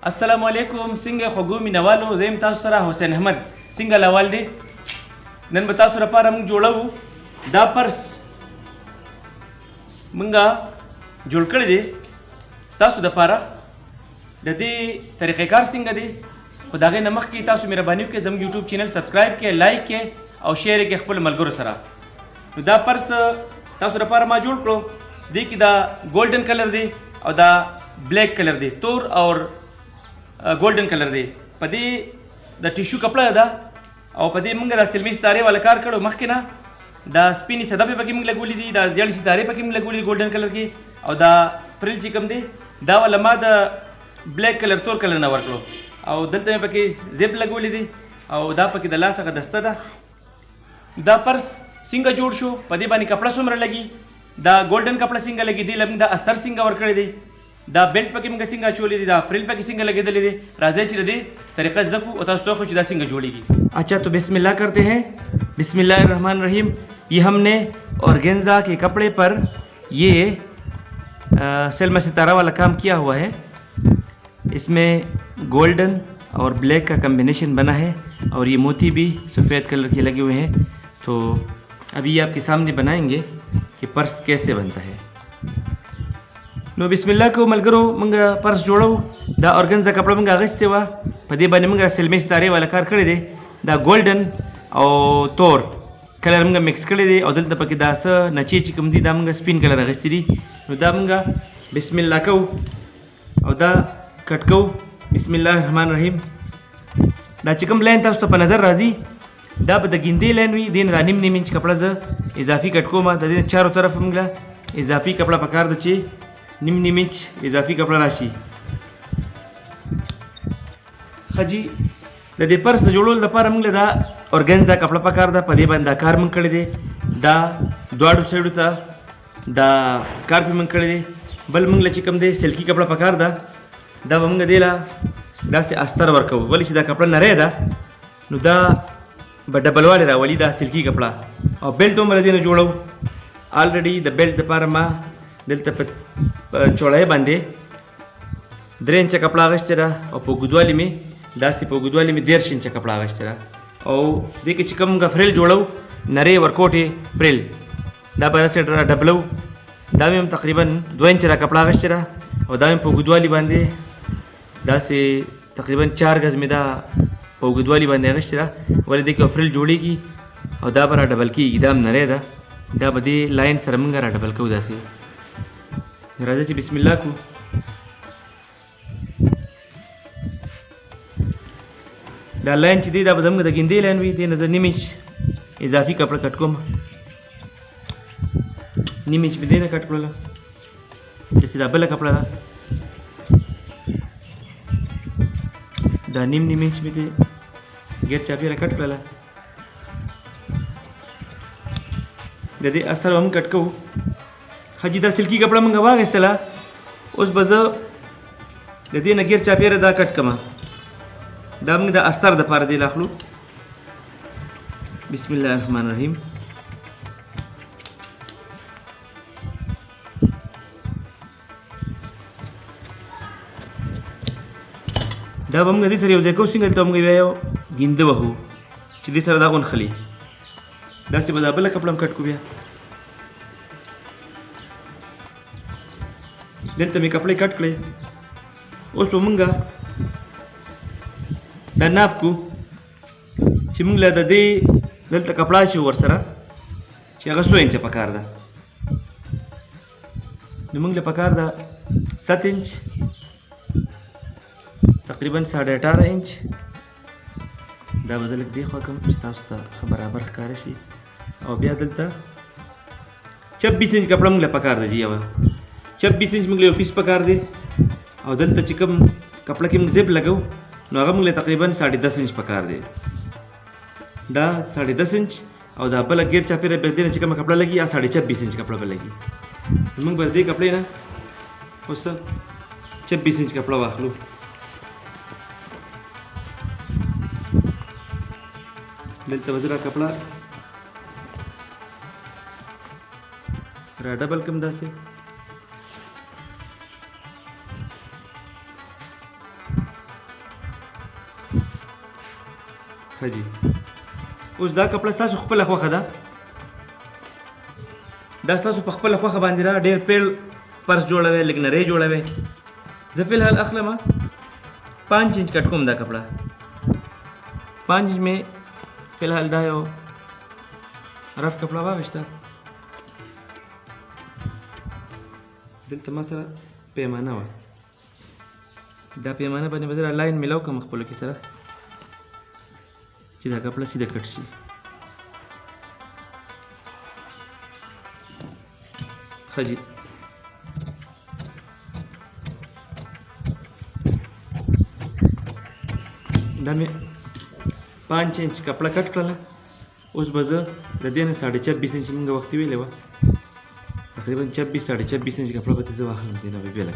अस्सलामुअलैकुम सिंगे खगू मिनवालो ज़ेम तासरा हुसैन अहमद सिंगा लवाल दे नन बतासरा पारा मंग जोड़ाऊ दा पर्स मंगा जोड़ कर दे तासु द पारा दे तरीक़ेकार सिंगा दे खुदा के नमक की तासु मेरा बानियों के जम यूट्यूब चैनल सब्सक्राइब के लाइक के और शेयर के खपल मलगुर सरा दा पर्स तासु द पारा मा जोड़ करो दे कि दा गोल्डन कलर दे और दा ब्लैक कलर दे तोर और गोल्डन कलर दे पदी द टिश्यू कपड़ा दा और पदी मंग दा सिल्मी सितारे वाला कार करो मखना दा स्पिनी सदा पे पकी मंग लगोली दी दा जड़ी सितारे पकी मंग लगोली गोल्डन कलर की और दा फ्रिल चिकम दे दा वाला मा दा ब्लैक कलर तोर कलर ना वर्कलो और दंत में पकी जिप लगोली दी और दा पकी दला सा का दस्ता दा पर्स सिंगा जोड़ शो पदी बानी कपड़ा सुमर लगी दा गोल्डन कपड़ा सिंगा लगी दी लम दा अस्तर सिंगा वर्कड़े दी दा बेल्ट पकी मंग सिंगा चोली दी दा फ्रिल पकी सिंगा लगे दे दे राजे चिर दे तरीका दकू और तास्तो खुच दा सिंगा जोड़ेगी। अच्छा तो बिस्मिल्लाह करते हैं। बिस्मिल्लाहिर्रहमानिर्रहीम। ये हमने ऑर्गेन्जा के कपड़े पर ये सलमा सितारा वाला काम किया हुआ है। इसमें गोल्डन और ब्लैक का कम्बिनेशन बना है और ये मोती भी सफ़ेद कलर के लगे हुए हैं। तो अभी ये आपके सामने बनाएंगे कि पर्स कैसे बनता है। नो बिस्मिल्लाह को मलगरो मंगा पर्स जोड़ो दा ऑर्गेन्जा कपड़ा मंगा अगस्त हुआ पदे बने मंगा सिल्मे सितारे वाला कार करे दे दा गोल्डन और तोर कलर मंगा मिक्स करे दे और दल तपके दा स नची चिकम दी दा मंगा स्पिन कलर अगस्त दी नो दा मंगा बिस्मिल्लाह को और दा कटको बिस्मिल्लाहिर्रहमानिर्रहीम दा चिकम लाइन था उस तो नजर राजी दा बद गिंदे लाइन हुई दिन रानिम निम इंच कपड़ा ज इजाफी कटको मा दिन चारों तरफ मंगला इजाफी कपड़ा पकार दचे निम निम इंच इजाफी कपड़ा राशि खजी दे पर्स जोड़ो दपार मंगले दा ऑर्गेन्जा कपड़ा पकार दा पदे बंदा कार मंग कड़े दे दा द्वाड़ू साइड था दा कार भी मंग कड़े दे बल मंगले चिकम दे सिल्की कपड़ा पकार दा मंग देला दा से अस्तर वर्क वली सीधा कपड़ा न रहे दा नु दा डबल वाले दा वली दा सिल्की कपड़ा और बेल्ट उमर देना जोड़ो ऑलरेडी द बेल्ट दपार मा दिल तप चौड़ाए बांधे 3 इंच कपड़ा आगश्तरा और पोगुदवाली में 10 पोगुदवाली में 1.5 इंच कपड़ा आगश्तरा और देखिए चिकम का फ्रिल जोड़ो नरे वर्कआउट है फ्रिल दा पर से डबलो दा में हम तकरीबन 2 इंच कपड़ा आगश्तरा और दा में पोगुदवाली बांधे दा से तकरीबन 4 गज में दा पोगुदवाली बांधे आगश्तरा वाले देखिए फ्रिल जोड़ेगी और दा पर डबल की दाम नरे दा बदी लाइन सरमंगा डबल को उदा से राजा जी बिस्मिल्लाह को दा लाइन चिदी दा बदम दा गिंदे लाइन भी दे नजर निमिश इजाफी कपड़ा कटको निमिश भी देना कट पड़ला जैसे दा बला कपड़ा दा निम निमिश भी दे गेट चापी कट पड़ला दे असर हम कटको खजीदा सिल्की कपड़ा मंगवा गया उस बज दे नगेर चापेर दा कट कमा दा मंग दा अस्तर द पार दे लाखलू बिस्मिल्लाहिर्रहमानिर्रहीम दा बम गदी सर योजे को सिंगल तो मंग वेयो गिंदे वहु चिदी सर दा कोन खली दा से बदा बला कपड़ा कट को बिया दिल तमें कपड़े कट करे उस पर मंगा दा नाप को चिमंगला दा दे दिल तक कपड़ा शो वर्सरा चिया 100 इंच पकार दा निमंगले पकार दा 7 इंच तकरीबन 18.5 इंच दा बजलक देखो कम चितास्ता बराबर कारशी और ब्या दिल ता 26 इंच कपड़ा मंगले पकार दा जी अब 26 इंच मंगले पीस पकार दे और दल तो चिकम कपड़ा की जिप लगाओ नागा मंगले तकरीबन 10.5 इंच पकार दे दा 10.5 इंच और दा बल गेर चापे रे दे चिकम कपड़ा लगी या 26 इंच कपड़ा पे लगी मंग बस दे कपड़े ना उस 26 इंच कपड़ा वाख लो दल तो वजरा कपड़ा डबल कम दा से ښه جي اوس دا کپړه ستاسو خپله خوښه ده دا ستاسو په خپله خوښه باندې را ډېر پیل پرس جوړوئ لږ نری جوړوئ زه فلحال اخلم 5 इंच کټ کوم دا کپړه 5 इंच में فلحال دا یو رف کپړه واغشته دلته ما سره پیمانه وه دا پیمانه باندې به زه لاین میلاو کړم خپلو کې سره چې دا کپړه سیده کټ شي ښه جي دا مې 5 इंच کپړه کټ کړله اوس به زه د دې نه 26.5 इंच موږ وختي ویلې وه تقریبا 26.5 इंच کپړه به زه واخلم دې نه به بېله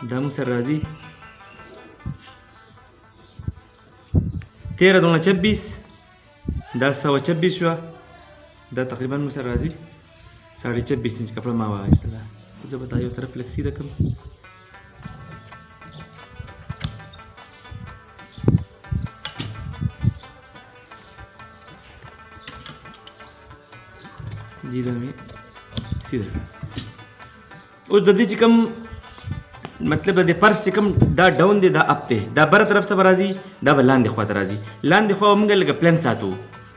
دا موږ سره راځي 13 دوونه 26 دا 126 شوه دا تقریبا موږ سره راځي 26.5 इंच کپړه ما واخیستله زه به دا یو طرف لږ سیده کړم جی دا مې سیده اوس د دې چې کوم مطلب د پرس چې کوم دا ډاون دی دا اپ دی دا بره طرف ته به راځي دا به لاندې خوا ته راځي لاندې خوا به موږ لږه پلن ساتو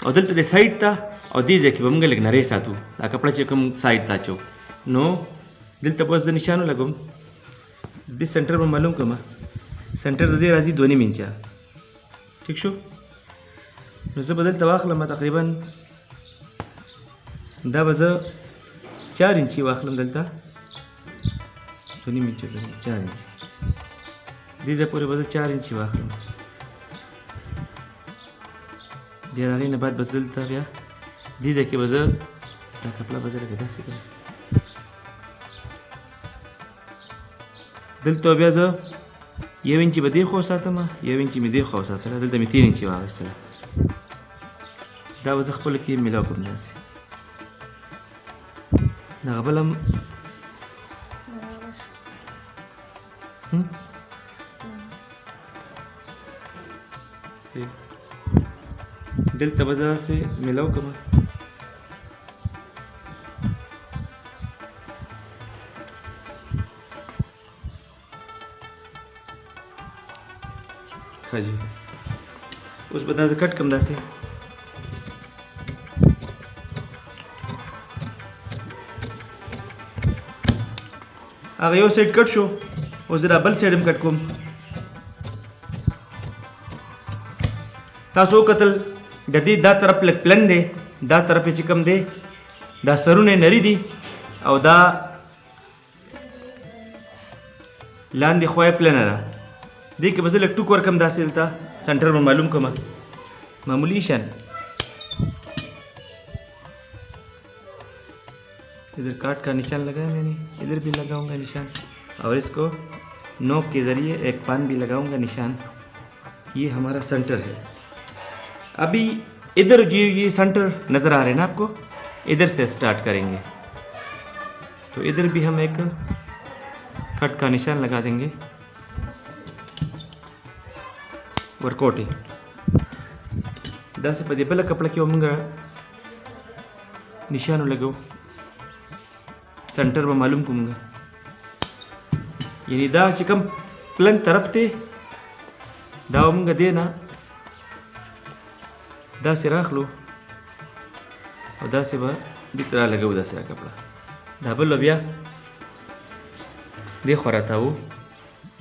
او دلته د سایډ ته او دې ځای کې به موږ لږ نری ساتو دا کپړه چې کوم سایډ ته اچو نو دلته به اوس زه نشان ولګوم دې سنټر به معلوم کړم سنټر د دې راځي 2.5 इंच ٹھیک شو نو زه به دلته واخلم تقریبا دا به زه 4 इंच واخلم دلته 2.5 इंच 4 इंच دې ځای پورې به زه 4 इंच واخلم بیا د هغې نه بعد به زه دلته بیا دې ځای کې به زه دا کپړه به زه لږه داسې کړم دلته بیا زه 1 इंच به دې خوا ساتم 1 इंच مې دې خوا وساتله دلته مې 3 इंच واخیستله دا به زه خپله کې میلاو کړم داسې دغه بل هم دلته به زه داسې میلاو کړم ښه جي اوس به دا زه کټ کړم داسې هغه یو سایډ کټ شو اوس زه دا بل سایډ هم کټ کوم تاسو وکتل د دې دا طرف لږ پلن دی دا طرف یې چې کوم دی دا سرونه نری دي او دا لاندې خوا یې پلنه ده دې کې به زه لږ ټوک ورکړم داسې دلته سنټر به معلوم کړم معمولی شان इधर काट का निशान लगाया मैंने इधर भी लगाऊंगा निशान और इसको नोक के ज़रिए एक पान भी लगाऊंगा निशान ये हमारा सेंटर है अभी इधर ये सेंटर नज़र आ रहे हैं ना आपको इधर से स्टार्ट करेंगे तो इधर भी हम एक कट का निशान लगा देंगे वर्कआउट दस पदे पहले कपड़ा की होंगे निशान लगाओ सेंटर में मालूम करूँगा यानी दा चिकम प्लन तरफ थे दाऊंगा देना दा से रख लो और दा से बाहर दिखरा लगे उदा से कपड़ा धाबल लबिया देखो रहा था वो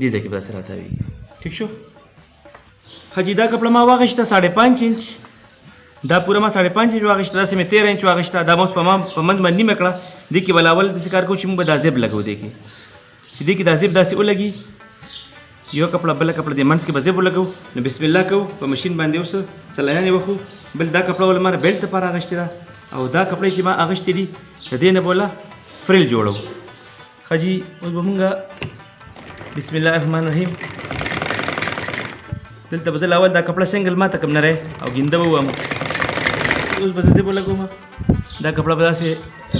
ये देखिए बस रहा था भी ठीक शो खजीदा कपड़ा मा वागश्ता 5.5 इंच دا پوره ما 5.5 इंच واغشته داسې مې 13 इंच واغشته دا اوس په منځ باندې نیمه کړه دې کې بلاول داسې کار کوو چې موږ به دا زیب لګو دې کې چې دې کې دا زیب داسې ولګي یو کپړه بله کپړه دې منځ کې به زیب ولګو نو بسم الله کوو په مشین باندې اوس سلایانې وخو بل دا کپړه ول ما بیلټ لپاره اغشتې ده او دا کپړې چې ما اغشتې دي د دې نه بوله فریل جوړو ښه جي اوس به مونږ بسم الله الرحمن الرحیم دلته به زه اول دا کپړه سنګل ما ته کم نه رہے او ګینده به ووم اوس به زه زیب ولګوم دا کپړه به داسې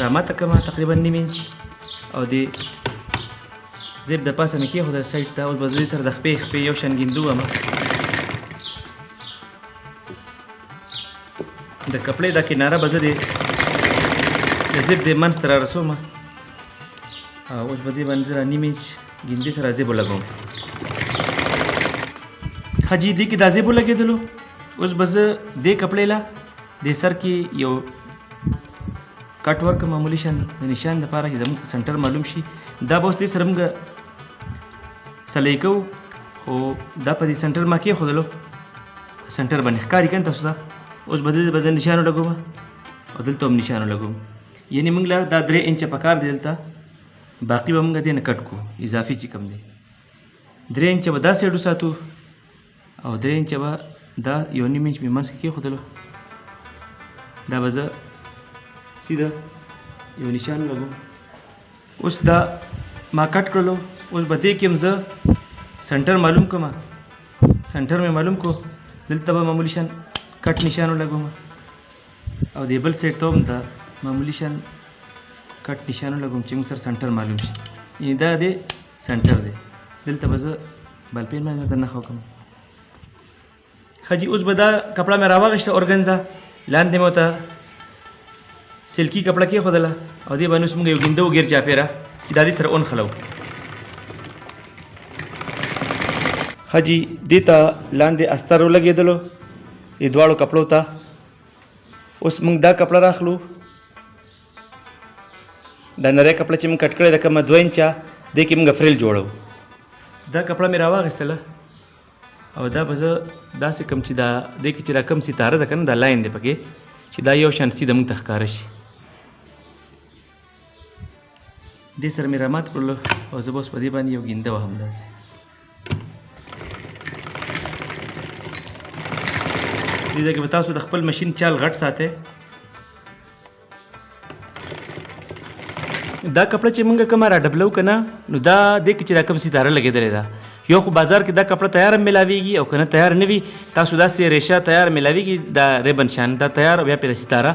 راماته کړم تقریبا 9 इंच او دې زیب د پاسه مې کېښوده سایډ ته اوس به زه سره د خپې یو شان ګیندو وم د کپړې دا کناره به زه د زیب د منځ ته را رسوم. اوس به دې باندې زه را نیم انچ ګیندې سره زیب ولګوم. ښه جي دې کې دا زیب ولګېدلو. اوس به زه دې کپړې له دې سر کې یو کټ ورک معمولی شان د نشان دپاره چې زموږ سنټر معلوم شي. دا به اوس دې سره موږ سلۍ کوو، خو دا په دې سنټر ما کېښودلو، سنټر باندې ښکاري که نه تاسو ته. اوس به دلته به زه نشان ولګوم او دلته هم نشان ولګوم. یعنې موږ له دا 3 انچه پکار دی دلته، باقي به موږ دې نه کټ کوو، اضافي چې کوم دی 3 انچه به دا سایډ وساتو او 3 انچه به دا یو نیم انچ مې منځ کې کېښودلو. دا به زه سیده یو نشان ولګوم. اوس دا ما کټ کړلو. اوس به دې کې هم زه سنټر معلوم کړم. سنټر مې معلوم کړو، دلته به معمولی شان کټ نشان ولګوم او دې بل سایډ ته هم دا معمولی شان کټ نشان ولګوم چې موږ سره سنټر معلوم شي. یعنې دا دې سنټر دی. دلته به زه بل پین باندې درته نښه وکړم. ښه جي اوس به دا کپړه مې راواغېسته اورګنزا، لاندې مې ورته سلکي کپړه کېښودله او دې باندې اوس موږ یو ګینده وګیر چاپېره چې دا دې سره ونښلو. ښه جي دې ته لاندې استر ولګېدلو دې دواړو کپړو ته. اوس موږ دا کپړه راخلو، دا نری کپړه چې موږ کټ کړې ده کومه 2 انچه، دې کې موږ فریل جوړو. دا کپړه مې راواغېستله او دا به زه داسې کوم چې دا دې کې چې را کوم ستاره ده که نه، دا لاین دی پکې چې دا یو شان سیده موږ ته ښکاره شي. دې سره مې رامات کړلو او زه به اوس په دې باندې یو ګینده وهم. داسې دې ځای کې به تاسو د خپل مشین چال غټ ساتئ. دا کپړه چې موږ کومه را ډبلو که نه، نو دا دې کې چې را کوم ستاره لګېدلې ده، یو خو بازار کې دا کپړه تیار هم میلاویږي او که نه تیار نه وي، تاسو داسې ریشه تیار میلاویږي دا ریبن شان، دا تیار بیا پرې ستاره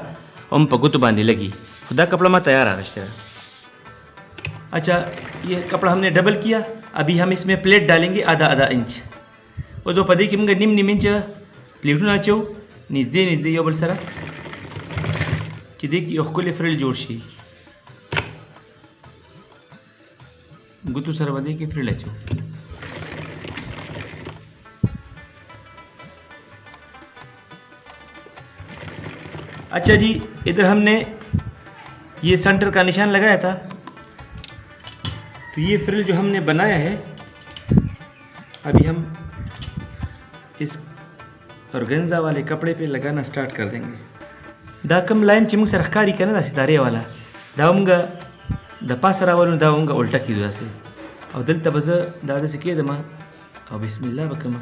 هم په ګوتو باندې لګي. خو دا کپړه ما تیار اغشته है. अच्छा, ये कपड़ा हमने डबल किया. अभी हम इसमें प्लेट डालेंगे आधा इंच. और जो पदे की मुझे निम इंच प्लेटू नाचो निजदे निजदे यो बल सरा चिदे की ओखले फ्रिल जोड़शी गुतु सर बदे की फ्रिल अच्छो. अच्छा जी, इधर हमने ये सेंटर का निशान लगाया था, तो ये फ्रिल जो हमने बनाया है अभी हम इस ऑर्गेन्जा वाले कपड़े पे लगाना स्टार्ट कर देंगे. दा कम लाइन चिमुक से रखा रही ना सितारे वाला दाऊंगा द पास रावल दाऊंगा उल्टा की दुआ से और दिल तबज़ दादा से किए दमा और बिस्मिल्लाह बकमा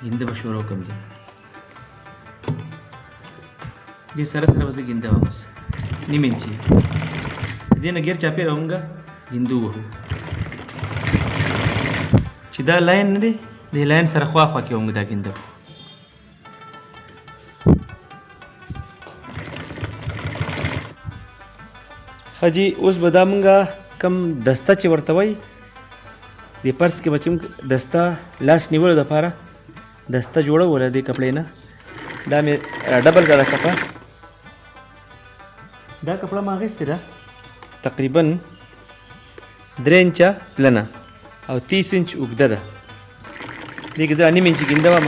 गिंदे बशोरो कम जी ये सरस रवज़ गिंदे वापस निमिंची देना गिर चापे रहूँगा हिंदू वो चिदा लाइन दे लाइन सर ख्वा ख्वा के होंगे दा गिंदे. हाँ जी, उस बदामंगा कम दस्ता चे वर्तवाई दे पर्स के बच्चे दस्ता लास्ट निवल दफारा दस्ता जोड़ा बोला दे कपड़े ना दा में डबल ज़्यादा दा कपड़ा मांगे तेरा तकरीबन 3 इंचा लना और 30 इंच उगदा दा देख इधर अन्य इंच गिंदा वा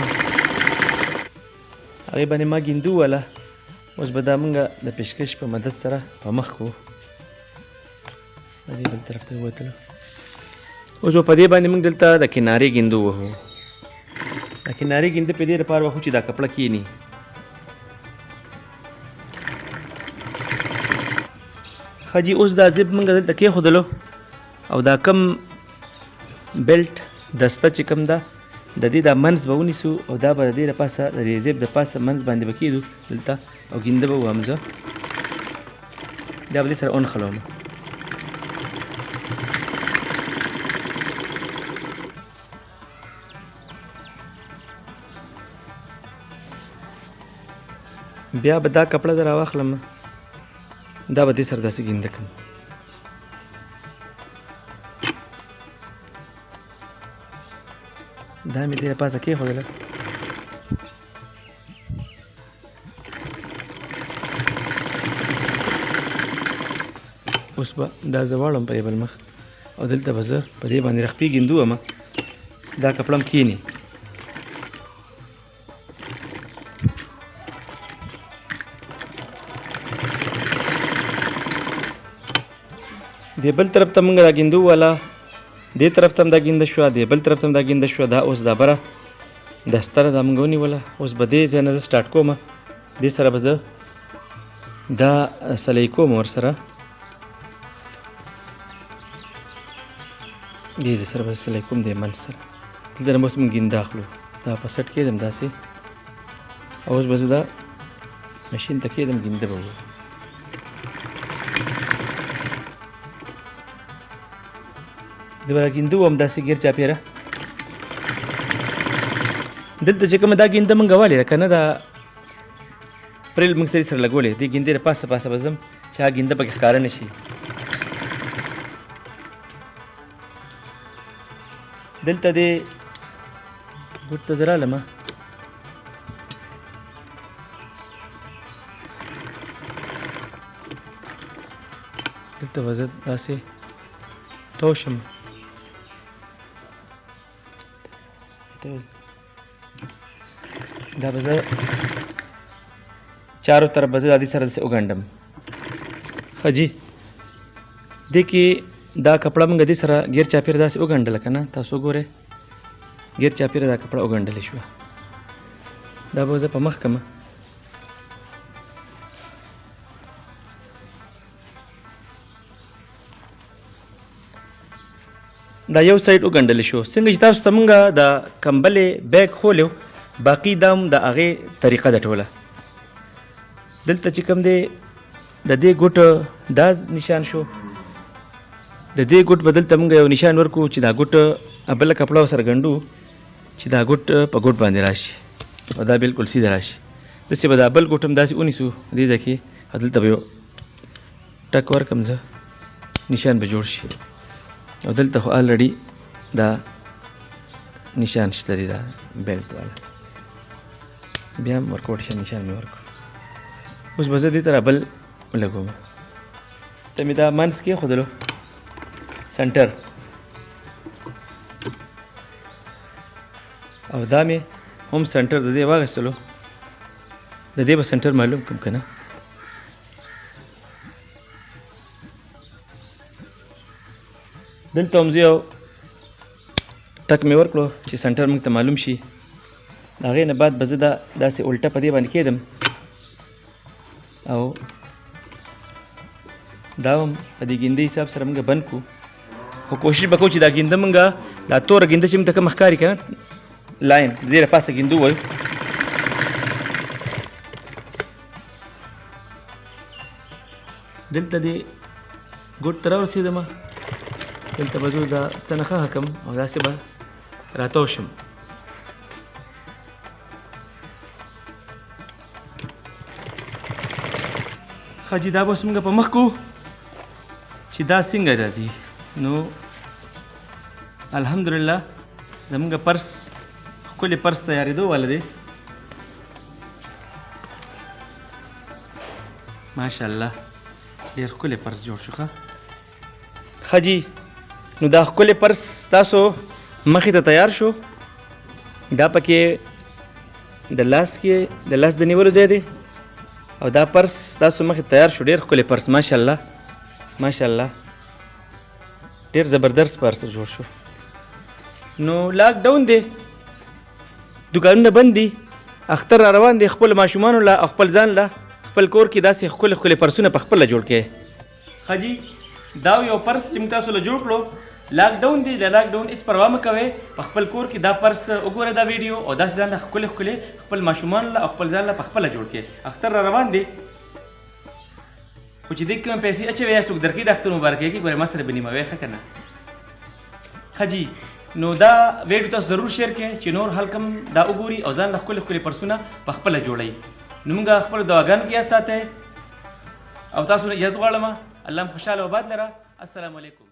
अरे बने माँ गिंदू वाला उस बदामंगा द पेशकश पर मदद सरा पमख को अभी बल तरफ पे हुआ तो उस वो पदे बांधे मंग दलता द किनारे गिंदू वो द किनारे गिंदे पे दे पार वो चिदा कपड़ा की नहीं. हाँ जी, उस दा जिप मंग दलता क्या खुद लो और दा कम बेल्ट दस्ता चिकम दा ददी दा मंस बहुनी सु और दा बदे दा पासा रेजेब दा पासा मंस बांधे बकी दो दलता और गिंदे बहु हमजा दा बदे सर उन खलों بیا به دا کپړه در واخلم دا به دې سره داسې ګینده کړم. دا مې دې پاسه کېښودله اوس به دا زه واړم په دې بل مخ او دلته به زه په دې باندې رخپې ګیندومه دا کپړه م کښېني دې بل طرف ته موږ را ګیندو والا دې طرف ته هم دا ګینده شوه دې بل طرف ته هم دا ګینده شوه دا اوس دا بره دا ستره دا موږ ونیوله اوس به دې ځای نه زه سټارټ کومه دې سره به زه دا سلی کوم ورسره دې سره به سلی کوم دې منځ سره دلته نه به اوس موږ ګینده اخلو دا په سټ کېدم داسې او اوس به زه دا مشین ته کېدم ګینده به وو زه به دا ګینده وم داسې ګیر چاپېره دلته چې کومه دا ګینده موږ والې ده که نه دا پریل موږ سړي سره لګولې دې ګیندې د پاسه پاسه به ځم چې هغه ګینده پکې ښکاره نه شي دلته دې ګوټ ته زه رالم دلته به زه داسې تو شم دا به زه چارو طرف به زه د دې سره داسې وګنډم ښه جي دې کې دا کپړه موږ دې سره ګیر چاپېره داسې وګنډله که نه تاسو وګورئ ګیر چاپېره دا کپړه وګنډلې شوه دا به زه په مخ کړم دا یو سایډ وګنډلی شو څنګه چې تاسو ته مونږ د کمبلې بیګ خولیو باقي دا هم د هغې طریقه ده ټوله دلته چې کوم دی د دې ګوټ دا نشان شو د دې ګوټ به دلته مونږ یو نشان ورکو چې دا ګوټ بله کپړه ورسره ګنډو چې دا ګوټ په ګوټ باندې راشي او دا بالکل سیده راشي داسې به دا بل ګوټ هم داسې ونیسو دې ځای کې دلته به یو ټک ورکړم زه نشان به جوړ شي او دلته خو آلریډي دا نشان شته دی دا بیلټ والا بیا هم ورکوټ شه نشان مې ورکړو اوس به زه دې ته رابل ولګوم ته مې دا منځ کې ښودلو سنټر او دا مې هم سنټر د دې واخیستلو د دې به سنټر معلوم کړم که نه دلته هم زه یو ټک مې ورکړو چې سنټر موږ ته معلوم شي د هغې نه بعد به زه دا داسې الټه په دې باندې کېدم او دا هم په دې ګینده حساب سره موږ بند کړو خو کوشش به کوو چې دا ګینده موږ دا توره ګینده چې موږ ته کومه ښکاري که نه لاین د دې پاسه ګیندو وایو دلته دې ګوټ ته راورسېدم دلته به زه دا ستنه ښه کړم او داسې به راتاو شم ښه جي دا به اوس موږ په مخ کړو چې دا څنګه راځي نو الحمدلله زموږ پرس ښکلی پرس تیارېدو والا دی ماشاءالله ډېر ښکلی پرس جوړ شو ښه جي نو دا ښکلی پرس تاسو مخې ته تیار شو دا پکې د لاس د نیولو ځای دی او دا پرس تاسو مخې تیار شو ډېر ښکلی پرس ماشاءالله ماشاءالله ډېر زبردست پرس جوړ شو نو لاک ډاون دی دوکانونه بند دي اختر را روان دی خپل ماشومانو له او خپل ځان له خپل کور کې داسې ښکلي ښکلي پرسونه په خپله جوړ کړئ ښه جي دا یو پرس چې موږ تاسو له جوړ کړو لاک ډاون دی د لاک ډاون هېڅ پروا مه کوئ په خپل کور کې دا پرس وګوره دا ویډیو او داسې ځان له ښکلي ښکلي خپل ماشومانو له او خپل ځان له په خپله جوړ کړئ اختر را روان دی خو چې دې کې کومه پیسې اچوئ یا څوک درکوي د اختر مبارکۍ ګورئ ما سره به نیموئ ښه که نه ښه جي نو دا ویډیو تاسو ضرور شیر کړئ چې نور خلک هم دا وګوري او ځان له ښکلي ښکلي پرسونه په خپله جوړوي نو موږ خپلو دعاګانو کې یاد ساتئ او تاسو نه اجازت غواړم الله هم خوشحاله او آباد لره السلام علیکم